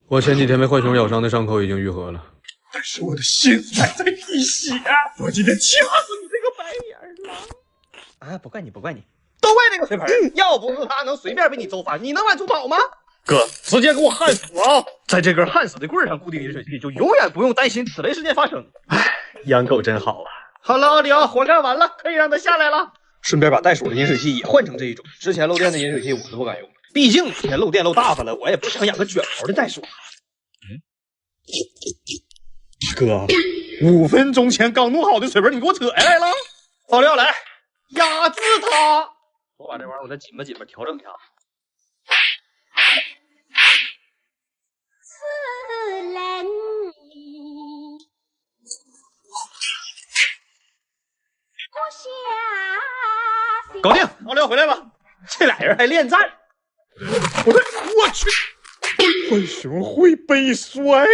我前几天被浣熊咬伤的伤口已经愈合了，但是我的心还在滴血。我今天掐死你这个白眼狼！啊，不怪你，不怪你，都怪那个水盆。要不是他能随便被你揍翻，你能往出跑吗？哥，直接给我焊死啊！在这根焊死的棍上固定饮水器，就永远不用担心此类事件发生。唉，养狗真好啊！好了，奥利奥，活干完了，可以让它下来了。顺便把袋鼠的饮水器也换成这一种。之前漏电的饮水器我都不敢用，毕竟之前漏电漏大发了，我也不想养个卷毛的袋鼠。大哥，5分钟前刚弄好的水盆，你给我扯下来了！奥利奥来，压制它。我把这玩意儿我再紧吧紧吧调整一下。搞定，奥利奥回来吧。这俩人还恋战。我去，浣熊会背摔。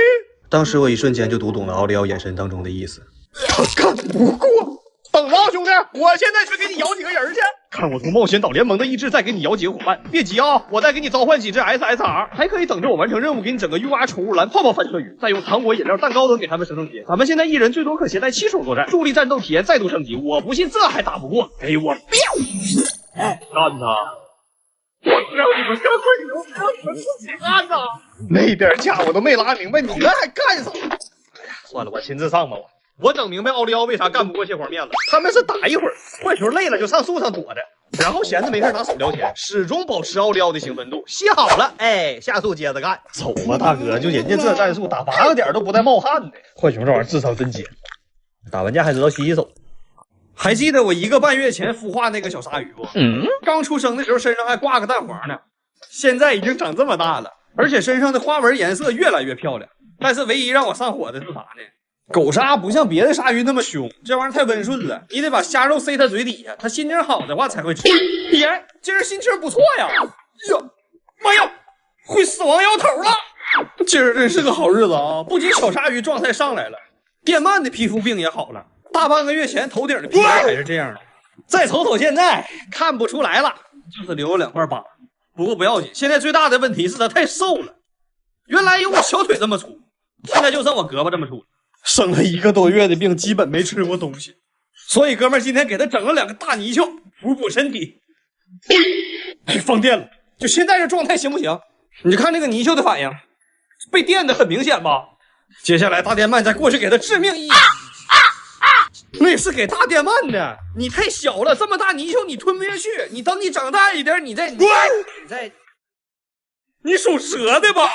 当时我一瞬间就读懂了奥利奥眼神当中的意思。他干不过。等着啊，兄弟，我现在去给你摇几个人去。看我从冒险岛联盟的意志再给你摇几个伙伴。别急啊，我再给你召唤几只 SSR， 还可以等着我完成任务，给你整个 UR 宠物蓝泡泡反射鱼，再用糖果、饮料、蛋糕等给他们升级。咱们现在一人最多可携带7手作战，助力战斗体验再度升级。我不信这还打不过，给我变！干他！我让你们干浣熊，让你们自己干呐！那边架我都没拉明白，你们还干啥？哎呀，算了，我亲自上吧。我整明白奥利奥为啥干不过蟹黄面了，他们是打一会儿，浣熊累了就上树上躲着，然后闲着没事拿手聊天，始终保持奥利奥的兴奋度。歇好了，哎，下树接着干。瞅吧，大哥，就人家这战术，打8个点都不带冒汗的。浣熊这玩意儿智商真尖，打完架还知道洗手。还记得我1个半月前孵化那个小鲨鱼不？刚出生的时候身上还挂个蛋黄呢，现在已经长这么大了，而且身上的花纹颜色越来越漂亮。但是唯一让我上火的是啥呢？狗鲨不像别的鲨鱼那么凶，这玩意儿太温顺了，你得把虾肉塞它嘴底下，它心情好的话才会吃。耶，今儿心情不错呀！呀，妈呀，会死亡摇头了！今儿真是个好日子啊！不仅小鲨鱼状态上来了，电鳗的皮肤病也好了，大半个月前头顶的皮肤还是这样的。再瞅瞅现在，看不出来了，就是留了2块疤。不过不要紧，现在最大的问题是它太瘦了，原来有我小腿这么粗，现在就剩我胳膊这么粗了。生了1个多月的病，基本没吃过东西，所以哥们儿今天给他整了2个大泥鳅补身体。哎，放电了，就现在这状态行不行？你就看这个泥鳅的反应，被电的很明显吧？接下来大电鳗再过去给他致命一击。那是给大电鳗的，你太小了，这么大泥鳅你吞不下去。你等你长大一点，你属蛇的吧？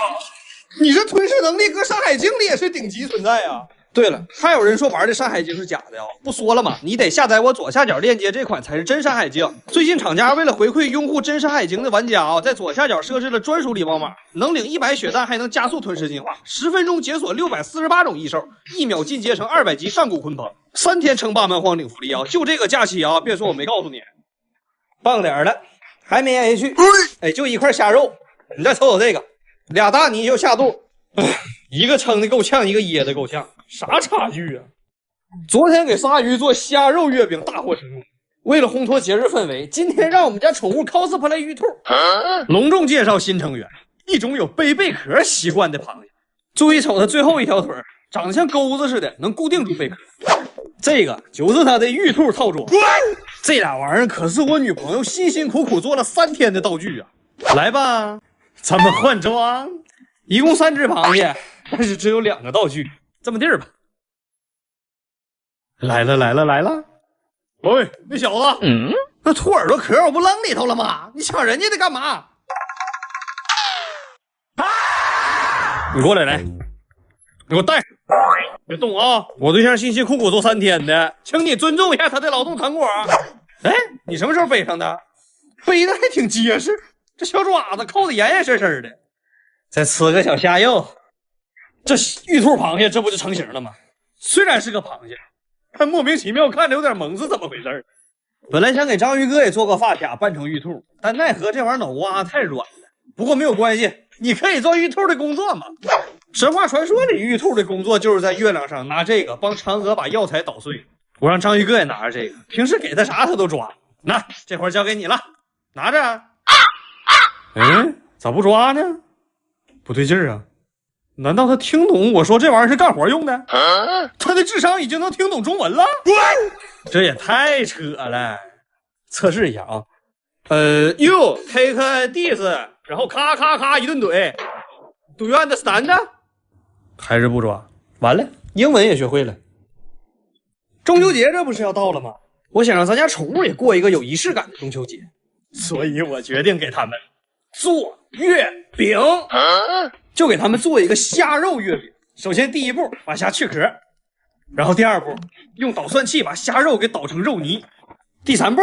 你这吞噬能力搁《山海经》里也是顶级存在啊！对了，还有人说玩的《山海经》是假的呀？不说了吗？你得下载我左下角链接这款才是真《山海经》。最近厂家为了回馈用户真《山海经》的玩家啊，在左下角设置了专属礼包码，能领100血弹，还能加速吞噬进化，10分钟解锁648种异兽，1秒进阶成200级上古鲲鹏，3天称霸蛮荒领福利啊！就这个假期啊，别说我没告诉你。棒点了，还没挨下去。哎，就1块虾肉，你再瞅瞅这个，2大泥鳅下肚，一个撑的够呛，一个噎的够呛，啥差距啊！昨天给鲨鱼做虾肉月饼大获成功。为了烘托节日氛围，今天让我们家宠物 cosplay 玉兔，隆重介绍新成员，一种有背贝壳习惯的螃蟹。注意瞅它最后一条腿，长得像钩子似的，能固定住贝壳。这个就是它的玉兔套装。这俩玩意儿可是我女朋友辛辛苦苦做了3天的道具啊！来吧，咱们换装。一共3只螃蟹，但是只有2个道具。这么地儿吧。来了！喂，那小子，那兔耳朵壳我不扔里头了吗？你抢人家的干嘛？你过来，你给我带上，别动啊！我对象辛辛苦苦做3天的，请你尊重一下他的劳动成果。哎，你什么时候背上的？背的还挺结实，这小爪子扣的严严实实的。再吃个小虾肉，这玉兔螃蟹这不就成型了吗？虽然是个螃蟹，但莫名其妙看着有点萌，是怎么回事？本来想给章鱼哥也做个发卡扮成玉兔，但奈何这玩意儿脑瓜太软了。不过没有关系，你可以做玉兔的工作嘛。神话传说里玉兔的工作就是在月亮上拿这个帮嫦娥把药材捣碎。我让章鱼哥也拿着这个，平时给他啥他都抓。那这活交给你了，拿着。咋不抓呢？不对劲儿啊！难道他听懂我说这玩意儿是干活用的？他的智商已经能听懂中文了？这也太扯了！测试一下啊，You take this， 然后咔咔咔一顿怼。Do you understand？ 还是不抓？完了，英文也学会了。中秋节这不是要到了吗？我想让咱家宠物也过一个有仪式感的中秋节，所以我决定给他们做月饼。就给他们做一个虾肉月饼。首先第一步，把虾去壳，然后第二步，用捣蒜器把虾肉给捣成肉泥。第三步，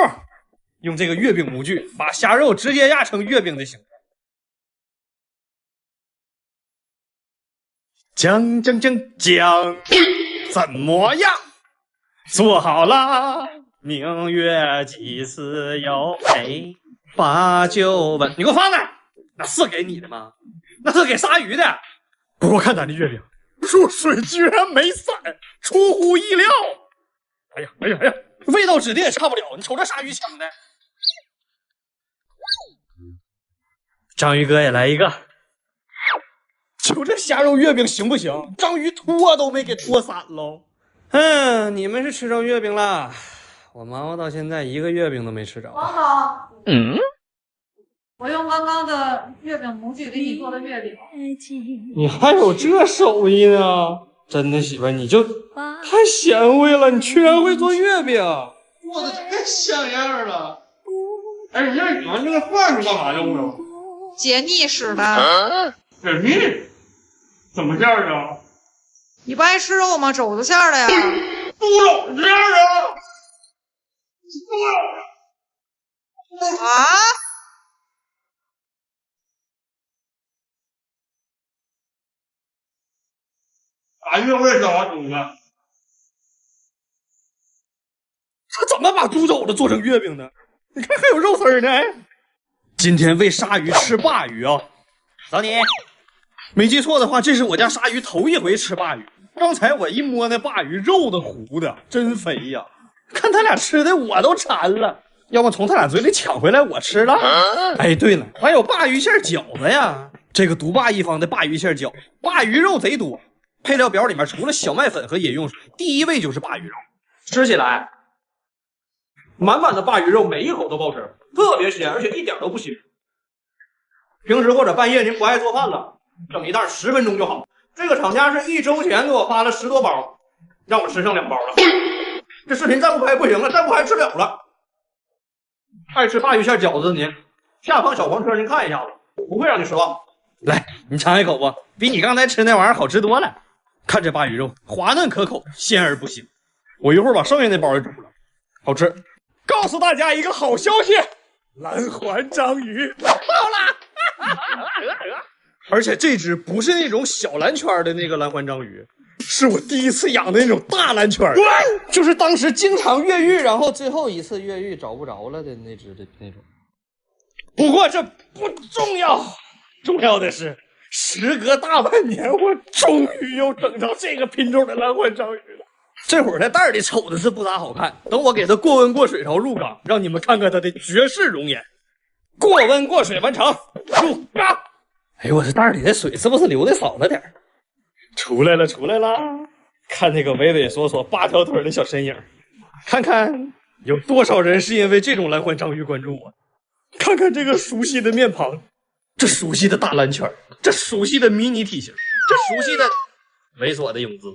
用这个月饼模具把虾肉直接压成月饼的形状。讲，怎么样？做好了。明月几时有？哎，8、9问，你给我放那！那是给你的吗？那是给鲨鱼的。不过看咱的月饼，入水居然没散，出乎意料。哎呀，味道指定也差不了。你瞅这鲨鱼抢的。章鱼哥也来一个。就这虾肉月饼行不行？章鱼拖都没给拖散喽。你们是吃着月饼了，我忙活到现在一个月饼都没吃着。王总，我用刚刚的月饼模具给你做的月饼。你还有这手艺呢？真的媳妇，你就太贤惠了，你居然会做月饼，做的太像样了。哎，你这这个饭是干嘛用的？解腻使的。解腻？怎么馅的？你不爱吃肉吗？肘子馅的呀。猪肉馅的。啊？俺越会小猪呢？他怎么把猪肘子做成月饼的？你看还有肉丝呢！今天喂鲨鱼吃鲅鱼啊！找你，没记错的话，这是我家鲨鱼头一回吃鲅鱼。刚才我一摸那鲅鱼，肉的糊的，真肥呀！看他俩吃的，我都馋了。要么从他俩嘴里抢回来，我吃了。哎，对了，还有鲅鱼馅饺子呀！这个独霸一方的鲅鱼馅饺，鲅鱼肉贼多。配料表里面除了小麦粉和饮用水，第一位就是鲅鱼肉。吃起来，满满的鲅鱼肉，每一口都爆汁，特别鲜，而且一点都不腥。平时或者半夜您不爱做饭了，整一袋10分钟就好。这个厂家是1周前给我发了10多包，让我吃剩2包了。这视频再不拍不行了，再不拍吃不了了。爱吃鲅鱼馅饺子的您，下方小黄车您看一下子，不会让你失望。来，你尝一口吧，比你刚才吃那玩意儿好吃多了。看这鲅鱼肉，滑嫩可口，鲜而不腥。我一会儿把剩下那包也煮了，好吃。告诉大家一个好消息，蓝环章鱼到了！而且这只不是那种小蓝圈的那个蓝环章鱼，是我第一次养的那种大蓝圈，就是当时经常越狱，然后最后一次越狱找不着了的那只的那种。不过这不重要，重要的是时隔大半年，我终于又整着这个品种的蓝环章鱼了。这会儿在袋里瞅的是不咋好看，等我给它过温过水然后入缸，让你们看看它的绝世容颜。过温过水完成，入缸。哎呦，我这袋里的水是不是流的少了点？出来了，出来了！看那个畏畏缩缩8条腿的小身影，看看有多少人是因为这种蓝环章鱼关注我。看看这个熟悉的面庞，这熟悉的大蓝圈，这熟悉的迷你体型，这熟悉的猥琐的泳姿。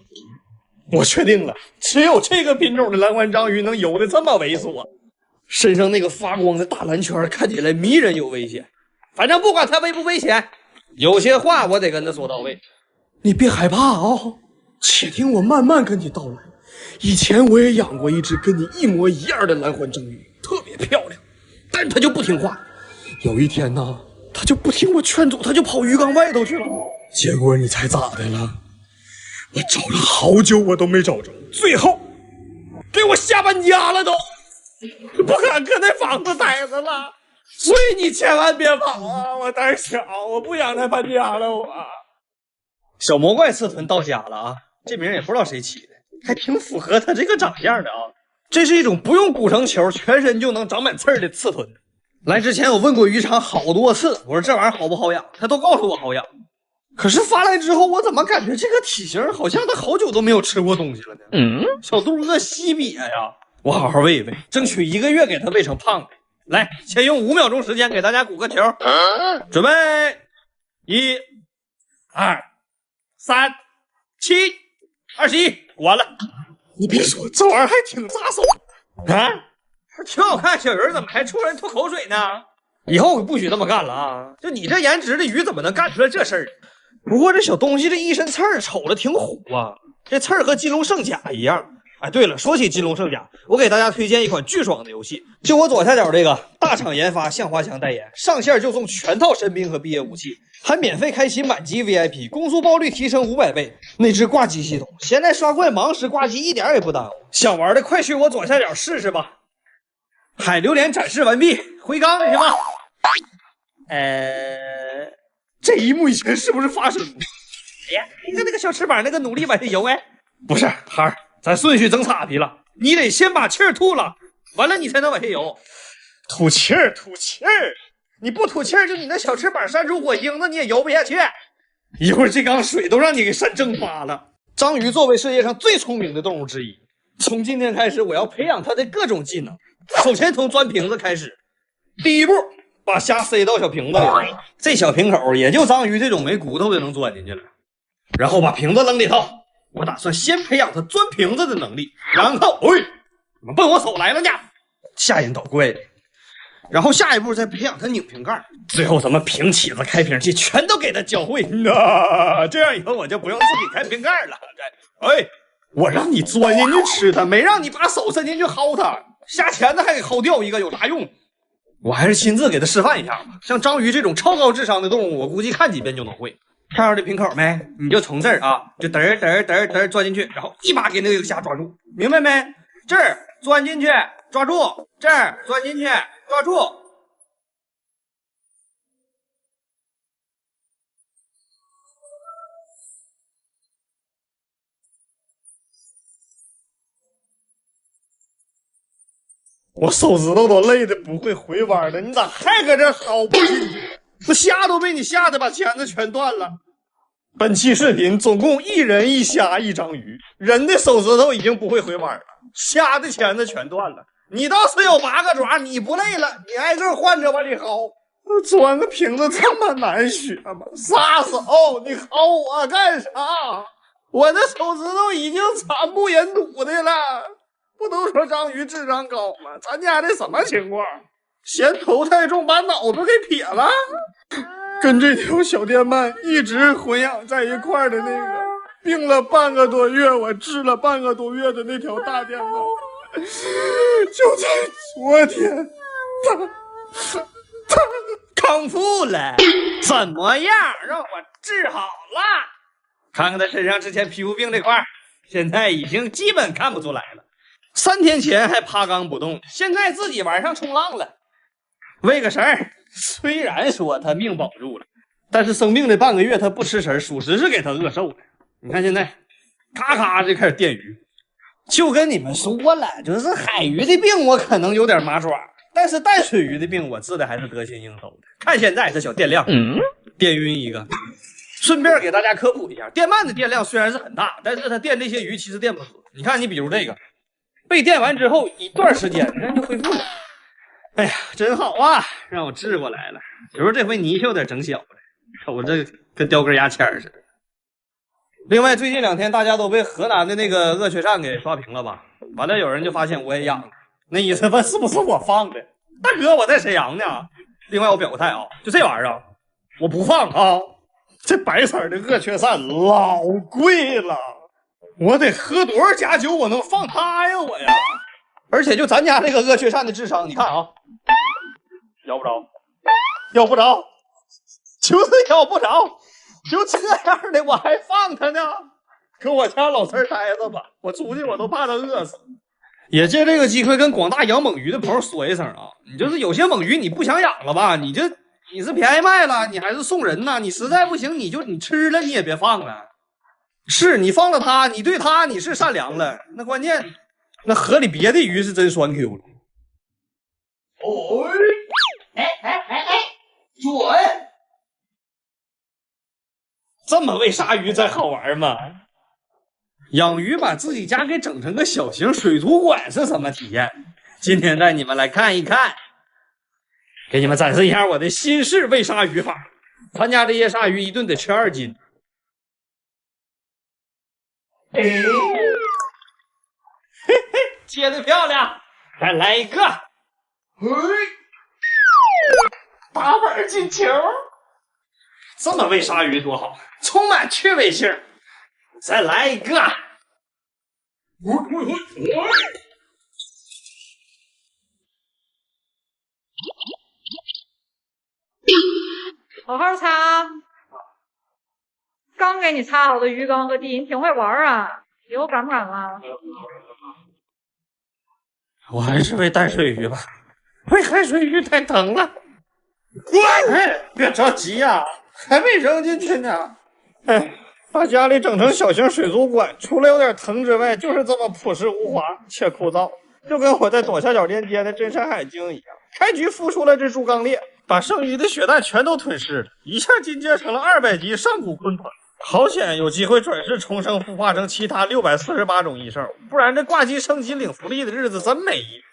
我确定了，只有这个品种的蓝环章鱼能游得这么猥琐，身上那个发光的大蓝圈看起来迷人又危险。反正不管它危不危险，有些话我得跟他说到位。你别害怕哦，且听我慢慢跟你道来。以前我也养过一只跟你一模一样的蓝环章鱼，特别漂亮，但它就不听话。有一天呢，它就不听我劝阻，它就跑鱼缸外头去了。结果你猜咋的了？我找了好久我都没找着，最后给我吓搬家了都，不敢搁那房子待着了。所以你千万别跑啊！我胆小，我不想再搬家了。我小魔怪刺豚到家了啊！这名也不知道谁起的，还挺符合他这个长相的啊。这是一种不用鼓成球，全身就能长满刺儿的刺豚。来之前我问过渔场好多次，我说这玩意儿好不好养，他都告诉我好养。可是发来之后，我怎么感觉这个体型好像他好久都没有吃过东西了呢？小肚饿西瘪呀！我好好喂一喂，争取1个月给他喂成胖的。来，先用5秒钟时间给大家鼓个球，准备，1、2、3、7、21，鼓完了。你别说，这玩意儿还挺扎手啊！挺好看，小人怎么还冲人吐口水呢？以后不许这么干了啊！就你这颜值的鱼，怎么能干出来这事儿？不过这小东西这一身刺儿，瞅着挺虎啊。这刺儿和金龙圣甲一样。哎，对了，说起金龙圣甲，我给大家推荐一款巨爽的游戏，就我左下角这个，大厂研发，向华强代言，上线就送全套神兵和毕业武器，还免费开启满级 VIP， 攻速爆率提升500倍，内置挂机系统，现在刷怪盲时挂机一点也不耽误。想玩的快去我左下角试试吧。海榴莲展示完毕，回缸去吧。这一幕以前是不是发生过？哎呀，你看那个小翅膀，那个努力往下游，哎，不是孩儿，咱顺序整岔劈了，你得先把气儿吐了，完了你才能往下游。吐气儿，吐气儿，你不吐气儿，就你那小翅膀扇出火星子，你也游不下去。一会儿这缸水都让你给扇蒸发了。章鱼作为世界上最聪明的动物之一，从今天开始，我要培养它的各种技能。首先从钻瓶子开始，第一步。把虾塞到小瓶子里，这小瓶口也就章鱼这种没骨头的能钻进去了。然后把瓶子扔里头，我打算先培养它钻瓶子的能力，然后，怎么奔我手来了呢？吓人捣怪的。然后下一步再培养它拧瓶盖，最后什么瓶起子、开瓶器全都给它教会。这样以后我就不用自己开瓶盖了。我让你钻进去吃它，没让你把手伸进去薅它，下钳子还给薅掉一个，有啥用？我还是亲自给他示范一下吧。像章鱼这种超高智商的动物，我估计看几遍就能会。看着这瓶口没？你就从这儿啊，就嘚儿嘚儿嘚儿嘚儿钻进去，然后一把给那个虾抓住，明白没？这儿钻进去，抓住；这儿钻进去，抓住。我手指头都累得不会回弯了，你咋还搁这薅不进去？那虾都被你吓得把钳子全断了。本期视频总共1人1虾1章鱼，人的手指头已经不会回弯了，虾的钳子全断了。你倒是有8个爪，你不累了，你挨个换着往里薅。钻个瓶子这么难学吗？撒手！你薅我干啥？我的手指头已经惨不忍睹的了。不都说章鱼智商高吗？咱家这什么情况？嫌头太重，把脑子给撇了。跟这条小电鳗一直混养在一块的那个病了半个多月，我治了半个多月的那条大电鳗，就在昨天，他康复了，怎么样？让我治好了。看看他身上之前皮肤病这块，现在已经基本看不出来了。3天前还趴缸不动，现在自己晚上冲浪了。喂个食儿，虽然说他命保住了，但是生病的半个月他不吃食，属实是给他饿瘦了。你看现在，咔咔就开始电鱼。就跟你们说了，就是海鱼的病我可能有点麻爪，但是淡水鱼的病我治的还是得心应手的。看现在这小电量，电晕一个。顺便给大家科普一下，电鳗的电量虽然是很大，但是它电这些鱼其实电不死。你看，你比如这个。被电完之后一段时间人就恢复了。哎呀，真好啊，让我治过来了。只不过这回泥鳅有点整小了，瞅着跟叼根牙签似的。另外最近2天大家都被河南的那个鳄雀鳝给刷屏了吧？完了有人就发现我也养了，那意思问是不是我放的？大哥我在沈阳呢。另外我表个态啊，就这玩意儿啊，我不放啊。这白色的鳄雀鳝老贵了。我得喝多少假酒我能放它呀我呀？而且就咱家这个鳄雀鳝的智商，你看啊，要不着，要不着，就是要不着，就这样的我还放它呢？跟我家老三待着吧，我出去我都怕他饿死。也借这个机会跟广大养猛鱼的朋友说一声啊，你就是有些猛鱼你不想养了吧，你是便宜卖了，你还是送人呢？你实在不行你吃了你也别放了。是你放了它，你对它你是善良了，那关键那河里别的鱼是真酸 Q 了。准！这么喂鲨鱼才好玩吗？养鱼把自己家给整成个小型水族馆是什么体验？今天带你们来看一看，给你们展示一下我的新式喂鲨鱼法。咱家这些鲨鱼一顿得吃2斤。嘿嘿，接的漂亮，再来一个。打板进球。这么喂鲨鱼多好，充满趣味性。再来一个。好好擦。刚给你擦好的鱼缸和地，你挺会玩啊！以后敢不敢了？我还是喂淡水鱼吧，喂海水鱼太疼了。哎，别着急呀，还没扔进去呢。哎，把家里整成小型水族馆，除了有点疼之外，就是这么朴实无华且枯燥，就跟我在左下角连接的真山海经一样。开局孵出了只猪刚鬣，把剩余的血蛋全都吞噬了，一下进阶成了200级上古鲲团。好险有机会转世重生，孵化成其他648种异兽，不然这挂机升级领福利的日子真没意思。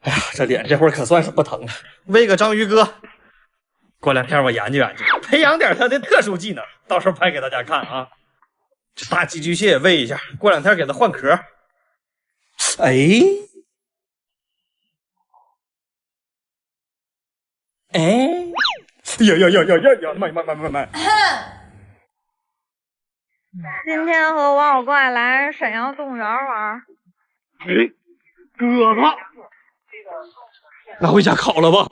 哎呀，这脸这会儿可算是不疼了。喂个章鱼哥，过2天我研究研究，培养点他的特殊技能，到时候拍给大家看啊。这大寄居蟹喂一下，过2天给它换壳。哎，呀！慢！今天和王小怪来沈阳动物园玩。鸽子，拿回家烤了吧。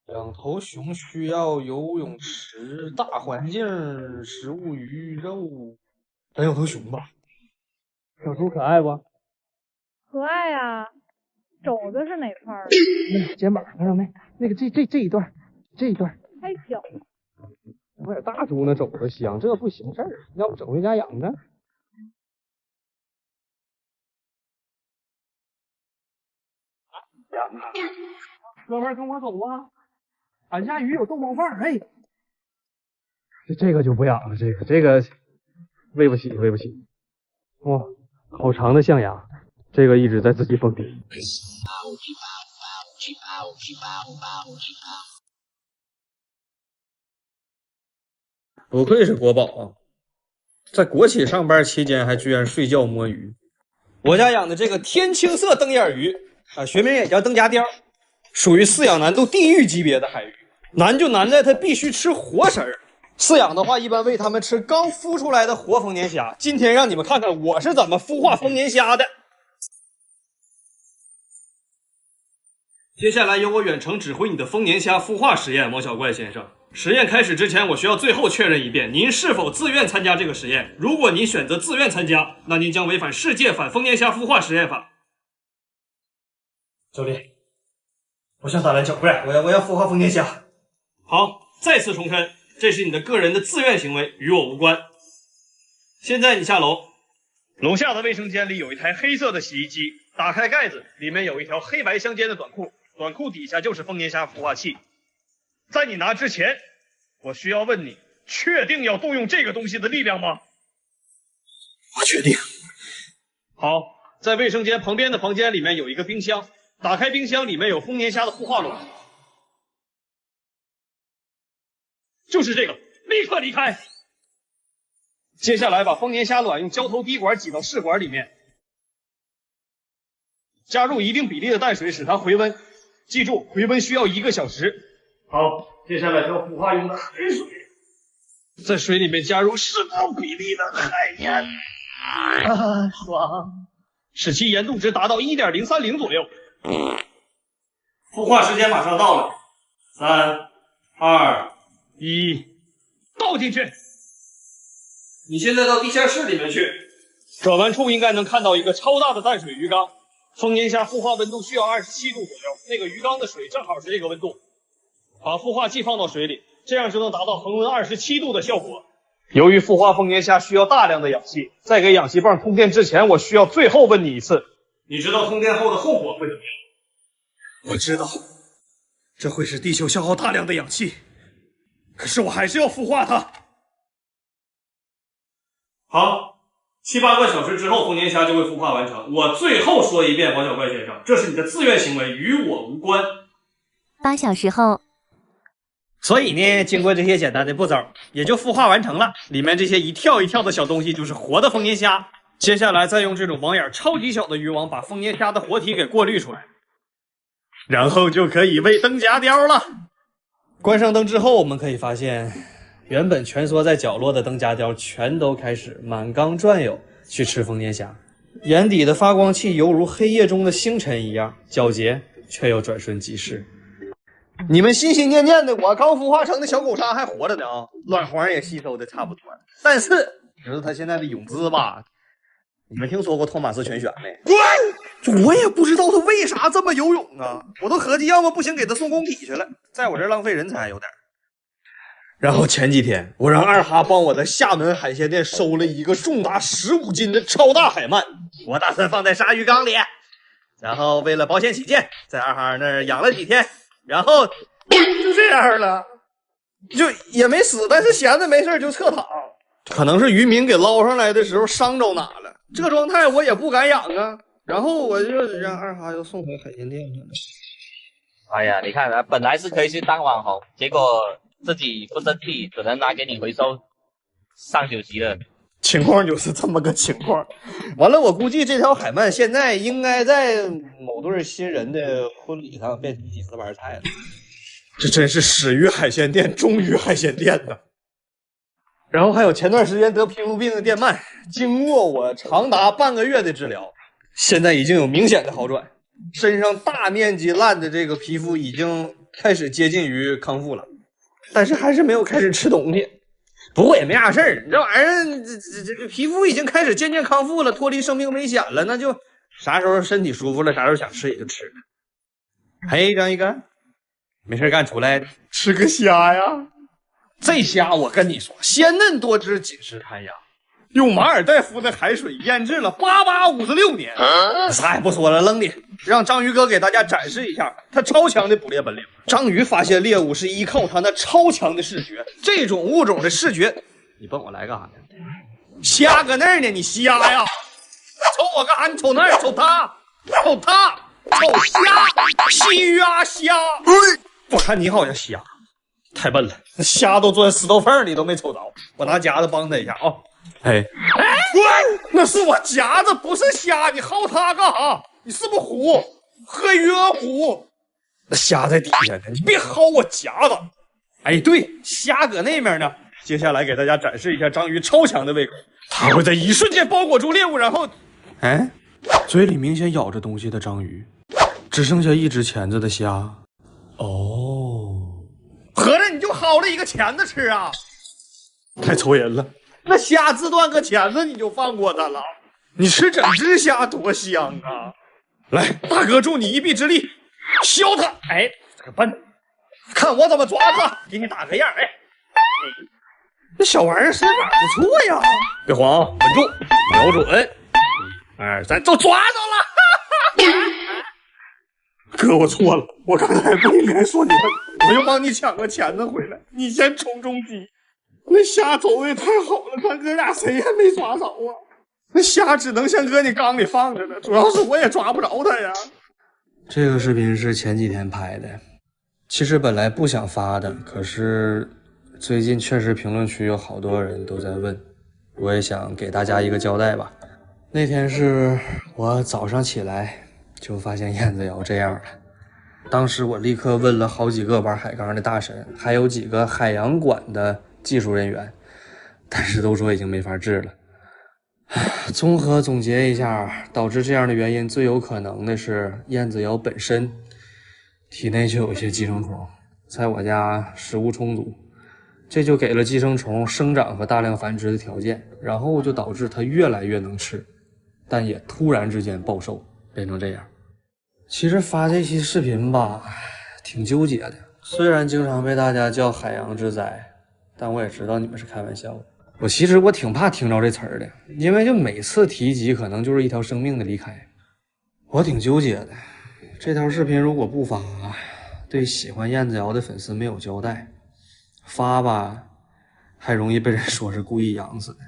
养头熊需要游泳池、大环境、食物、鱼肉。咱养头熊吧。小猪可爱不？可爱呀。肘子是哪块儿？肩膀看着没？那个这一段，太小。有点大猪那肘子香，这不行事儿，要不整回家养着。哥们儿跟我走啊！俺家鱼有逗猫棒，哎，这个就不养了，这个喂不起。哇，好长的象牙，这个一直在自己蹦迪。不愧是国宝啊！在国企上班期间还居然睡觉摸鱼。我家养的这个天青色灯眼鱼啊，学名也叫灯夹鲷，属于饲养难度地狱级别的海鱼。难就难在它必须吃活食儿。饲养的话，一般喂它们吃刚孵出来的活丰年虾。今天让你们看看我是怎么孵化丰年虾的。接下来由我远程指挥你的丰年虾孵化实验，王小怪先生。实验开始之前，我需要最后确认一遍，您是否自愿参加这个实验。如果您选择自愿参加，那您将违反世界反丰年虾孵化实验法。教练，我想打篮球，不是，我要孵化丰年虾。好，再次重申，这是你的个人的自愿行为，与我无关。现在你下楼，楼下的卫生间里有一台黑色的洗衣机，打开盖子，里面有一条黑白相间的短裤，短裤底下就是丰年虾孵化器。在你拿之前，我需要问你，确定要动用这个东西的力量吗？我确定。好，在卫生间旁边的房间里面有一个冰箱，打开冰箱，里面有丰年虾的孵化卵。就是这个，立刻离开。接下来把丰年虾卵用胶头滴管挤到试管里面，加入一定比例的淡水使它回温，记住回温需要1个小时。好，接下来调孵化用的海水，在水里面加入适当比例的海盐，爽，使其盐度值达到 1.030 左右。孵化时间马上到了，3、2、1，倒进去。你现在到地下室里面去，转弯处应该能看到一个超大的淡水鱼缸，丰年虾孵化温度需要27度左右，那个鱼缸的水正好是这个温度。把孵化器放到水里，这样就能达到恒温27度的效果。由于孵化丰年虾需要大量的氧气，在给氧气棒通电之前，我需要最后问你一次，你知道通电后的后果会怎么样？我知道，这会使地球消耗大量的氧气。可是我还是要孵化它。好，7、8个小时之后，丰年虾就会孵化完成。我最后说一遍，王小怪先生，这是你的自愿行为，与我无关。8小时后，所以呢，经过这些简单的步骤，也就孵化完成了。里面这些一跳一跳的小东西就是活的丰年虾。接下来再用这种网眼超级小的渔网把丰年虾的活体给过滤出来，然后就可以喂灯夹鲷了。关上灯之后，我们可以发现，原本蜷缩在角落的灯夹鲷全都开始满缸转悠去吃丰年虾，眼底的发光器犹如黑夜中的星辰一样皎洁，却又转瞬即逝。你们心心念念的我刚孵化成的小狗鲨还活着呢啊，卵黄也吸收的差不多了。但是你知道它现在的泳姿吧？你们听说过托马斯全旋没？我也不知道他为啥这么游泳啊！我都合计要么不行给他送工体去了，在我这儿浪费人才有点。然后前几天我让二哈帮我在厦门海鲜店收了一个重达15斤的超大海鳗，我打算放在鲨鱼缸里，然后为了保险起见，在二哈那儿养了几天，然后就这样了，就也没死，但是闲着没事就侧躺。可能是渔民给捞上来的时候伤着哪了，这状态我也不敢养啊。然后我就让二哈又送回海鲜店去了。哎呀，你看啊，本来是可以去当网红，结果自己不争气，只能拿给你回收上酒席了。情况就是这么个情况。完了，我估计这条海鳗现在应该在某对新人的婚礼上变成几十盘菜了。这真是始于海鲜店，终于海鲜店呐。然后还有前段时间得皮肤病的电鳗，经过我长达半个月的治疗，现在已经有明显的好转，身上大面积烂的这个皮肤已经开始接近于康复了，但是还是没有开始吃东西。不过也没啥事儿，这玩意儿这皮肤已经开始渐渐康复了，脱离生命危险了，那就啥时候身体舒服了，啥时候想吃也就吃了。嘿，张一哥，没事干出来吃个虾呀？这虾我跟你说，鲜嫩多汁，紧实弹牙，用马尔代夫的海水腌制了8856年。啥也不说了，扔里，让章鱼哥给大家展示一下他超强的捕猎本领。章鱼发现猎物是依靠他那超强的视觉，这种物种的视觉，你奔我来干啥呢？虾搁那儿呢，你瞎呀？瞅我干啥？你瞅那儿，瞅他，瞅他，瞅虾，虾。我看你好像瞎。太笨了，那虾都钻石头缝里都没瞅着，我拿夹子帮他一下啊！哎，那是我夹子，不是虾，你薅它干啥？你是不是虎？喝鱼鹅虎？那虾在底下呢，你别薅我夹子！哎，对，虾搁那边呢。接下来给大家展示一下章鱼超强的胃口，它会在一瞬间包裹住猎物，然后，哎，嘴里明显咬着东西的章鱼，只剩下一只钳子的虾。哦。合着你就薅了一个钳子吃啊？太愁人了！那虾自断个钳子你就放过它了？你吃整只虾多香啊！来，大哥助你一臂之力，削它！哎，这个笨，看我怎么抓它！给你打个样！哎，这小玩意儿身法不错呀！别慌啊，稳住，瞄准！1、2、3，都抓到了！哥，我错了，我刚才不应该说你们。我又帮你抢个钳子回来，你先冲击。那虾走的也太好了，咱哥俩谁也没抓着啊！那虾只能先搁你缸里放着呢，主要是我也抓不着它呀。这个视频是前几天拍的，其实本来不想发的，可是最近确实评论区有好多人都在问，我也想给大家一个交代吧。那天是我早上起来就发现燕子瑶这样了。当时我立刻问了好几个玩海缸的大神，还有几个海洋馆的技术人员，但是都说已经没法治了。综合总结一下，导致这样的原因最有可能的是燕子瑶本身体内就有一些寄生虫，在我家食物充足，这就给了寄生虫生长和大量繁殖的条件，然后就导致它越来越能吃，但也突然之间暴瘦，变成这样。其实发这期视频吧，挺纠结的。虽然经常被大家叫海洋之灾，但我也知道你们是开玩笑的。其实我挺怕听着这词儿的，因为就每次提及可能就是一条生命的离开。我挺纠结的，这条视频如果不发，对喜欢燕子瑶的粉丝没有交代，发吧还容易被人说是故意养死的。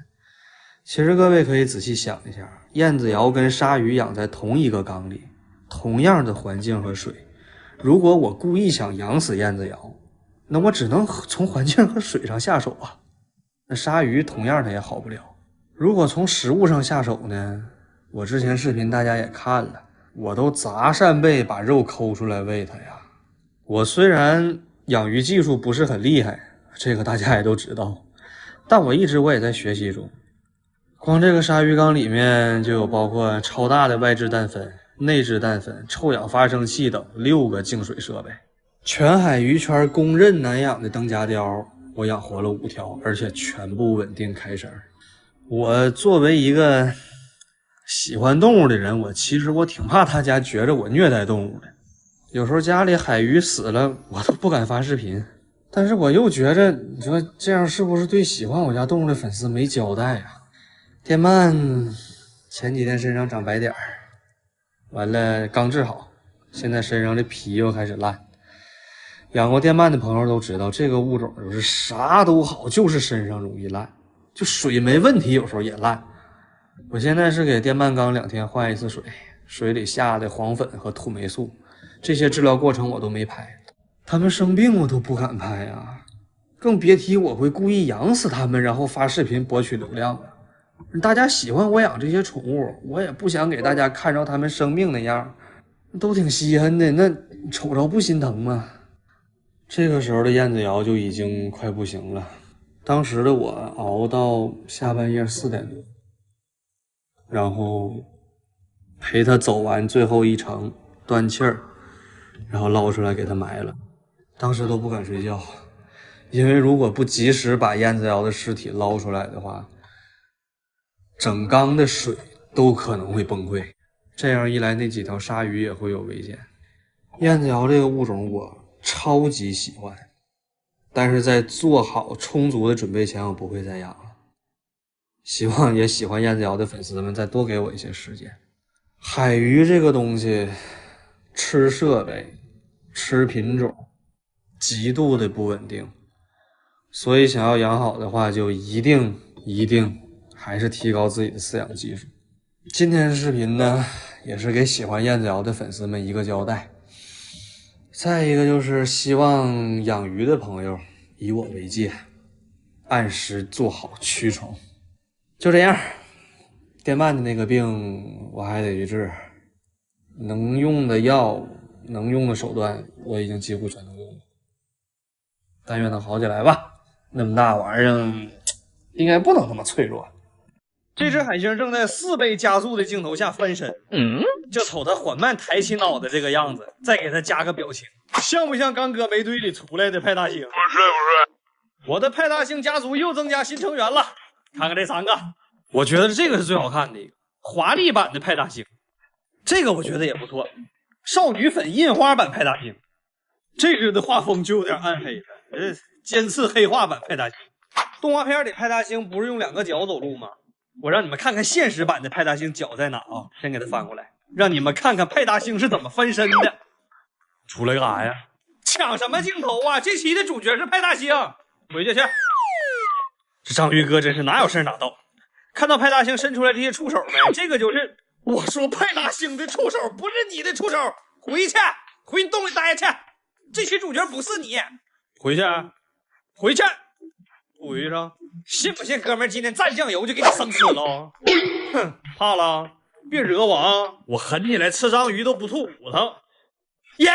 其实各位可以仔细想一下，燕子瑶跟鲨鱼养在同一个缸里，同样的环境和水，如果我故意想养死燕子瑶，那我只能从环境和水上下手啊。那鲨鱼同样它也好不了。如果从食物上下手呢，我之前视频大家也看了，我都砸扇贝把肉抠出来喂它呀。我虽然养鱼技术不是很厉害，这个大家也都知道，但我也在学习中。光这个鲨鱼缸里面就有包括超大的外置氮粉、内置氮粉、臭氧发生器等6个净水设备。全海鱼圈公认难养的灯夹鲷，我养活了5条，而且全部稳定开声。我作为一个喜欢动物的人，其实我挺怕他家觉着我虐待动物的。有时候家里海鱼死了，我都不敢发视频。但是我又觉着，你说这样是不是对喜欢我家动物的粉丝没交代呀？电鳗前几天身上长白点儿，完了刚治好，现在身上的皮又开始烂。养过电鳗的朋友都知道，这个物种就是啥都好，就是身上容易烂，就水没问题，有时候也烂。我现在是给电鳗缸2天换1次水，水里下的黄粉和土霉素，这些治疗过程我都没拍。他们生病我都不敢拍啊，更别提我会故意养死他们，然后发视频博取流量了。大家喜欢我养这些宠物，我也不想给大家看着他们生病那样，都挺稀罕的，那瞅着不心疼吗？这个时候的燕子瑶就已经快不行了，当时的我熬到下半夜4点多，然后陪他走完最后一程断气儿，然后捞出来给他埋了。当时都不敢睡觉，因为如果不及时把燕子瑶的尸体捞出来的话，整缸的水都可能会崩溃，这样一来那几条鲨鱼也会有危险。燕子瑶这个物种我超级喜欢，但是在做好充足的准备前我不会再养了。希望也喜欢燕子瑶的粉丝们再多给我一些时间。海鱼这个东西吃设备吃品种极度的不稳定，所以想要养好的话就一定还是提高自己的饲养技术。今天视频呢也是给喜欢燕子瑶的粉丝们一个交代，再一个就是希望养鱼的朋友以我为戒，按时做好驱虫。就这样，电鳗的那个病我还得去治，能用的药能用的手段我已经几乎全都用了，但愿能好起来吧。那么大玩意儿应该不能那么脆弱。这只海星正在4倍加速的镜头下翻身，就瞅它缓慢抬起脑袋这个样子，再给它加个表情，像不像刚搁煤堆里出来的派大星？不是，我的派大星家族又增加新成员了，看看这3个，我觉得这个是最好看的一个华丽版的派大星，这个我觉得也不错，少女粉印花版派大星，这个的画风就有点暗黑了，尖刺黑化版派大星。动画片里派大星不是用2个脚走路吗？我让你们看看现实版的派大星脚在哪啊！先给它翻过来，让你们看看派大星是怎么翻身的。出来干啥呀？抢什么镜头啊？这期的主角是派大星，回去去。这章鱼哥真是哪有事哪到。看到派大星伸出来这些触手没？这个就是我说派大星的触手，不是你的触手。回去，回你洞里待去。这期主角不是你，回去，回去。不回去上，信不信哥们儿今天蘸酱油就给你生吃了？哼，怕了？别惹我啊！我狠起来吃章鱼都不吐骨头。耶！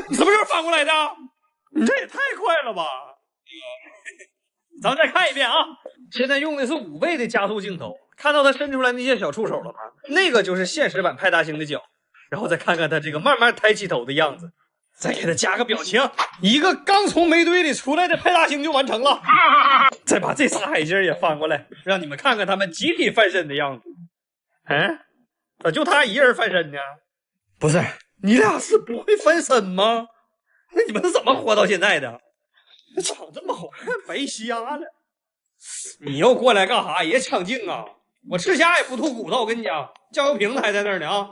你什么时候翻过来的？你这也太快了吧！咱们再看一遍啊！现在用的是5倍的加速镜头，看到他伸出来那些小触手了吗？那个就是现实版派大星的脚，然后再看看他这个慢慢抬起头的样子。再给他加个表情，一个刚从煤堆里出来的派大星就完成了。再把这仨海星也翻过来，让你们看看他们集体翻身的样子。咋就他一人翻身呢？不是，你俩是不会翻身吗？那你们是怎么活到现在的？长这么好看，白瞎了。你又过来干啥？也抢镜啊！我吃虾也不吐骨头，我跟你讲，酱油瓶子还在那儿呢啊！